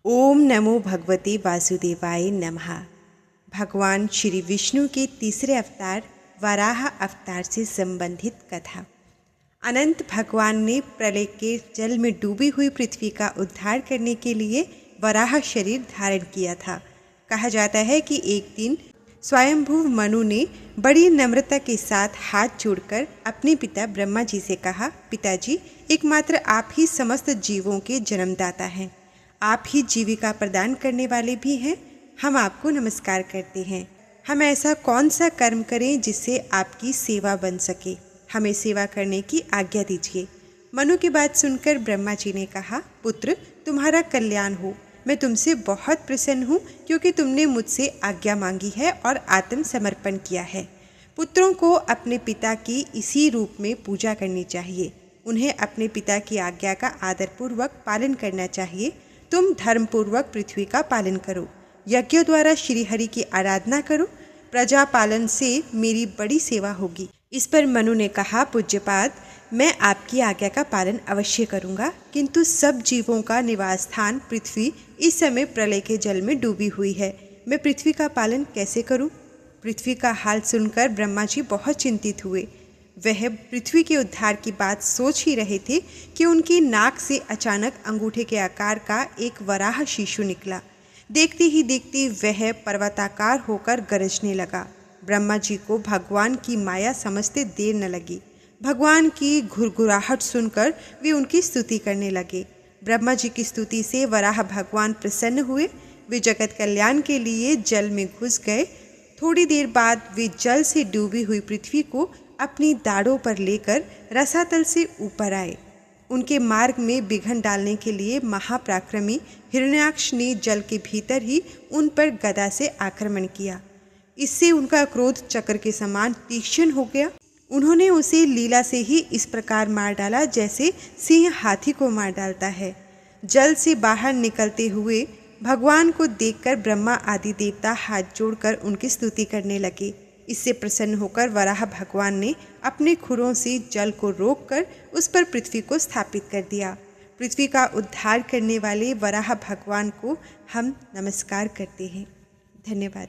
ओम नमो भगवते वासुदेवाय नमः। भगवान श्री विष्णु के तीसरे अवतार वराह अवतार से संबंधित कथा। अनंत भगवान ने प्रलय के जल में डूबी हुई पृथ्वी का उद्धार करने के लिए वराह शरीर धारण किया था। कहा जाता है कि एक दिन स्वयंभू मनु ने बड़ी नम्रता के साथ हाथ जोड़कर अपने पिता ब्रह्मा जी से कहा, पिताजी, एकमात्र आप ही समस्त जीवों के जन्मदाता हैं, आप ही जीविका प्रदान करने वाले भी हैं। हम आपको नमस्कार करते हैं। हम ऐसा कौन सा कर्म करें जिससे आपकी सेवा बन सके, हमें सेवा करने की आज्ञा दीजिए। मनु की बात सुनकर ब्रह्मा जी ने कहा, पुत्र, तुम्हारा कल्याण हो। मैं तुमसे बहुत प्रसन्न हूँ क्योंकि तुमने मुझसे आज्ञा मांगी है और आत्मसमर्पण किया है। पुत्रों को अपने पिता की इसी रूप में पूजा करनी चाहिए। उन्हें अपने पिता की आज्ञा का आदरपूर्वक पालन करना चाहिए। तुम धर्मपूर्वक पृथ्वी का पालन करो, यज्ञों द्वारा श्रीहरि की आराधना करो, प्रजा पालन से मेरी बड़ी सेवा होगी। इस पर मनु ने कहा, पूज्यपाद, मैं आपकी आज्ञा का पालन अवश्य करूंगा, किंतु सब जीवों का निवास स्थान पृथ्वी इस समय प्रलय के जल में डूबी हुई है। मैं पृथ्वी का पालन कैसे करूं? पृथ्वी का हाल सुनकर ब्रह्मा जी बहुत चिंतित हुए। वह पृथ्वी के उद्धार की बात सोच ही रहे थे कि उनकी नाक से अचानक अंगूठे के आकार का एक वराह शिशु निकला। देखते ही देखते वह पर्वताकार होकर गरजने लगा। ब्रह्मा जी को भगवान की माया समझते देर न लगी। भगवान की घुरघुराहट सुनकर वे उनकी स्तुति करने लगे। ब्रह्मा जी की स्तुति से वराह भगवान प्रसन्न हुए। वे जगत कल्याण के लिए जल में घुस गए। थोड़ी देर बाद वे जल से डूबी हुई पृथ्वी को अपनी दाढ़ों पर लेकर रसातल से ऊपर आए। उनके मार्ग में विघ्न डालने के लिए महापराक्रमी हिरण्याक्ष ने जल के भीतर ही उन पर गदा से आक्रमण किया। इससे उनका क्रोध चक्र के समान तीक्ष्ण हो गया। उन्होंने उसे लीला से ही इस प्रकार मार डाला जैसे सिंह हाथी को मार डालता है। जल से बाहर निकलते हुए भगवान को देखकर ब्रह्मा आदि देवता हाथ जोड़कर उनकी स्तुति करने लगे। इससे प्रसन्न होकर वराह भगवान ने अपने खुरों से जल को रोककर उस पर पृथ्वी को स्थापित कर दिया। पृथ्वी का उद्धार करने वाले वराह भगवान को हम नमस्कार करते हैं। धन्यवाद।